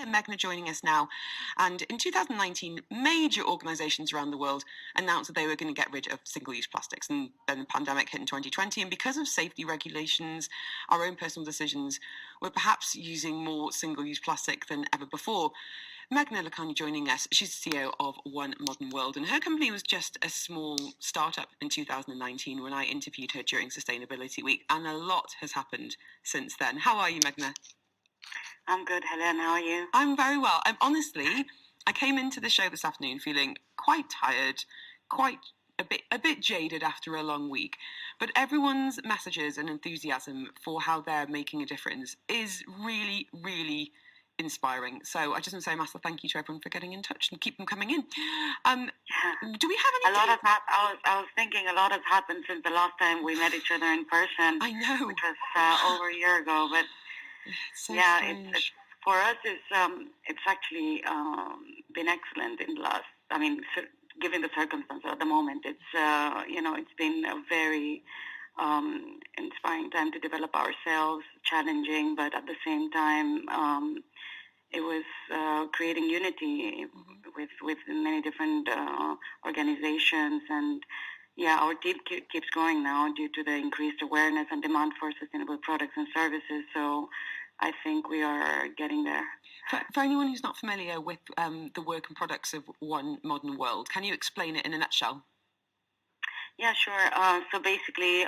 Meghna joining us now. And in 2019, major organisations around the world announced that they were going to get rid of single-use plastics. And then the pandemic hit in 2020. And because of safety regulations, our own personal decisions, we're perhaps using more single-use plastic than ever before. Meghna Lakhani joining us. She's the CEO of One Modern World. And her company was just a small startup in 2019 when I interviewed her during Sustainability Week. And a lot has happened since then. How are you, Meghna? I'm good, Helen. How are you? I'm very well. Honestly, I came into the show this afternoon feeling quite tired, quite a bit jaded after a long week. But everyone's messages and enthusiasm for how they're making a difference is really, really inspiring. So I just want to say a massive thank you to everyone for getting in touch and keep them coming in. Do we have any? I was thinking a lot has happened since the last time we met each other in person. I know, which was over a year ago. But so yeah, it's for us, it's actually been excellent in the last. I mean, given the circumstances at the moment, it's it's been a very inspiring time to develop ourselves, challenging, but at the same time, it was creating unity with many different organizations. And yeah, our team keeps growing now due to the increased awareness and demand for sustainable products and services. So I think we are getting there. For anyone who's not familiar with the work and products of One Modern World, can you explain it in a nutshell? Yeah, sure. So basically,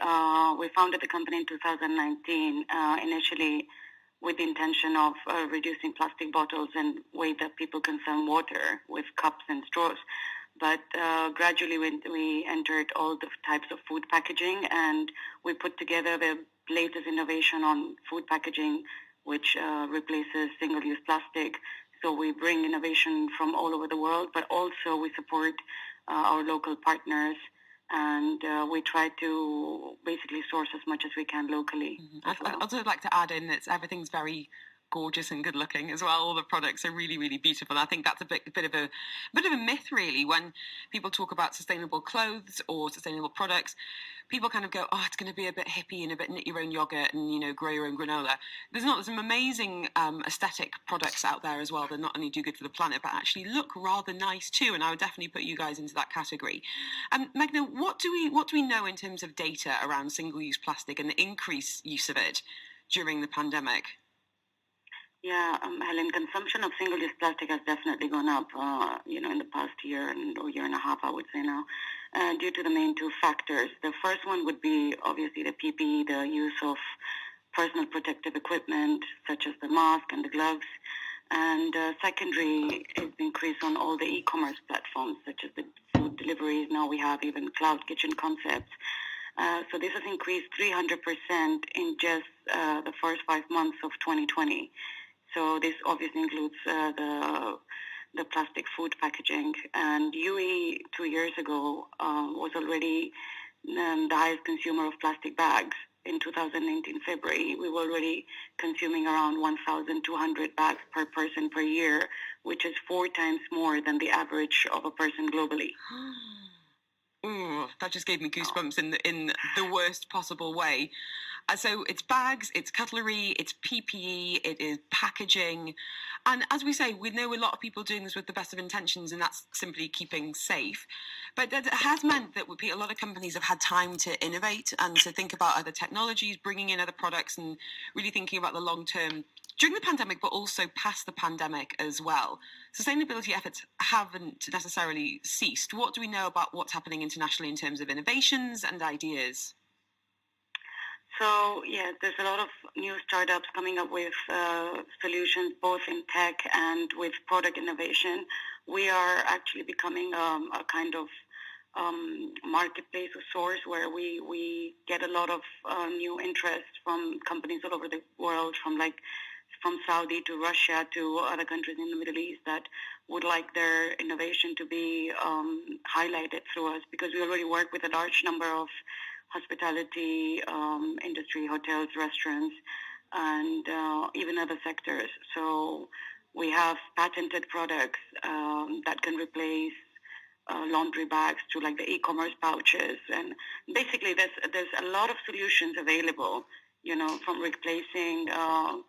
we founded the company in 2019, initially with the intention of reducing plastic bottles and way that people consume water with cups and straws. But gradually we entered all the types of food packaging, and we put together the latest innovation on food packaging, which replaces single-use plastic. So we bring innovation from all over the world, but also we support our local partners, and we try to basically source as much as we can locally. I'd also like to add in that everything's very gorgeous and good looking as well. All the products are really, really beautiful. I think that's a bit of a myth, really, when people talk about sustainable clothes or sustainable products. People kind of go, oh, it's going to be a bit hippie and a bit knit your own yogurt and grow your own granola. There's some amazing aesthetic products out there as well that not only do good for the planet but actually look rather nice too. And I would definitely put you guys into that category. Meghna, what do we know in terms of data around single-use plastic and the increased use of it during the pandemic? Yeah, Helen, consumption of single-use plastic has definitely gone up, in the past year or year and a half, I would say now, due to the main two factors. The first one would be obviously the PPE, the use of personal protective equipment, such as the mask and the gloves. And secondary is the increase on all the e-commerce platforms, such as the food deliveries. Now we have even cloud kitchen concepts. So this has increased 300% in just the first 5 months of 2020. So this obviously includes the plastic food packaging. And UAE 2 years ago was already the highest consumer of plastic bags. In 2019 February, we were already consuming around 1,200 bags per person per year, which is 4 times more than the average of a person globally. Ooh, that just gave me goosebumps in the worst possible way. So it's bags, it's cutlery, it's PPE, it is packaging. And as we say, we know a lot of people doing this with the best of intentions, and that's simply keeping safe. But that has meant that a lot of companies have had time to innovate and to think about other technologies, bringing in other products, and really thinking about the long term during the pandemic, but also past the pandemic as well. Sustainability efforts haven't necessarily ceased. What do we know about what's happening internationally in terms of innovations and ideas? So, yeah, there's a lot of new startups coming up with solutions, both in tech and with product innovation. We are actually becoming a kind of marketplace or source where we get a lot of new interest from companies all over the world, from Saudi to Russia to other countries in the Middle East that would like their innovation to be highlighted through us, because we already work with a large number of hospitality industry, hotels, restaurants, and even other sectors. So we have patented products that can replace laundry bags to like the e-commerce pouches. And basically there's a lot of solutions available from replacing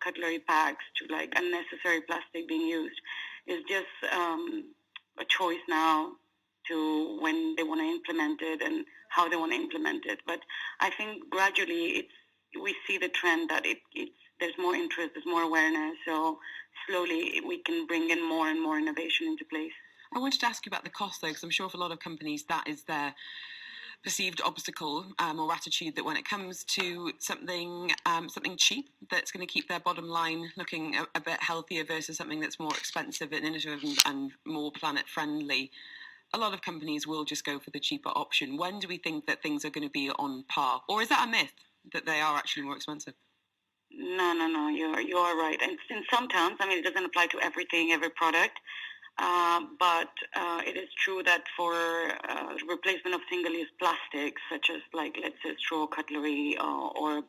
cutlery packs to like unnecessary plastic being used, is just a choice now to when they want to implement it and how they want to implement it. But I think gradually we see the trend that there's more interest, there's more awareness. So slowly we can bring in more and more innovation into place. I wanted to ask you about the cost, though, because I'm sure for a lot of companies that is their perceived obstacle or attitude, that when it comes to something cheap that's going to keep their bottom line looking a bit healthier versus something that's more expensive and innovative and more planet friendly, a lot of companies will just go for the cheaper option. When do we think that things are going to be on par? Or is that a myth, that they are actually more expensive? No, you are right. And in some terms, I mean, it doesn't apply to everything, every product. But it is true that for replacement of single-use plastics, such as like, let's say, straw, cutlery, or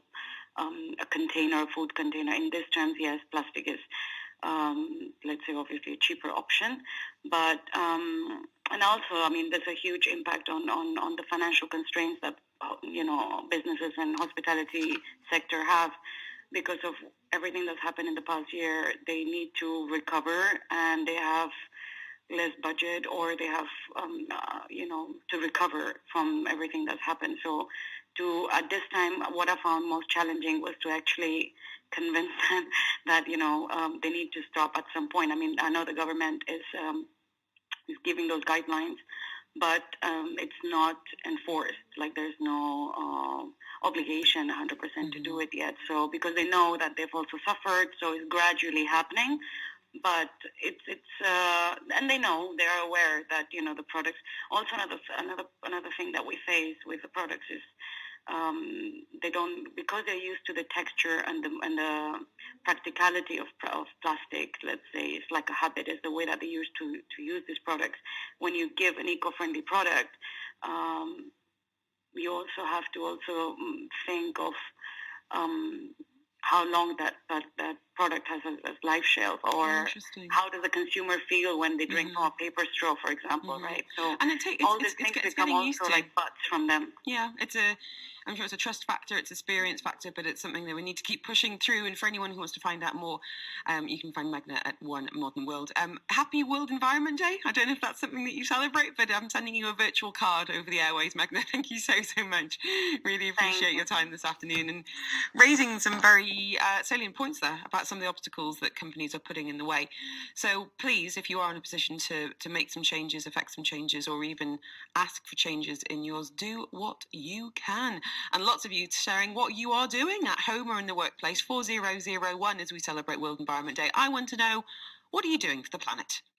a container, food container, in these terms, yes, plastic is, let's say, obviously a cheaper option. But and also, I mean, there's a huge impact on the financial constraints that businesses and hospitality sector have. Because of everything that's happened in the past year, they need to recover, and they have less budget, or they have, to recover from everything that's happened. So at this time, what I found most challenging was to actually convince them that, they need to stop at some point. I mean, I know the government is giving those guidelines, but it's not enforced. Like, there's no obligation 100% to do it yet. So because they know that they've also suffered, so it's gradually happening. But it's and they're aware that the products. Also, another thing that we face with the products is they don't, because they're used to the texture and the practicality of plastic. Let's say it's like a habit, is the way that they used to use these products. When you give an eco-friendly product, you also have to think of how long that product has a life shelf, or how does the consumer feel when they drink from a paper straw, for example, right? So all these things become also like butts from them. Yeah, I'm sure it's a trust factor, it's an experience factor, but it's something that we need to keep pushing through. And for anyone who wants to find out more, you can find Meghna at One Modern World. Happy World Environment Day. I don't know if that's something that you celebrate, but I'm sending you a virtual card over the airways, Meghna. Thank you so much. Really appreciate your time this afternoon and raising some very salient points there about some of the obstacles that companies are putting in the way. So please, if you are in a position to make some changes, affect some changes, or even ask for changes in yours, do what you can. And lots of you sharing what you are doing at home or in the workplace. 4001 as we celebrate World Environment Day. I want to know, what are you doing for the planet?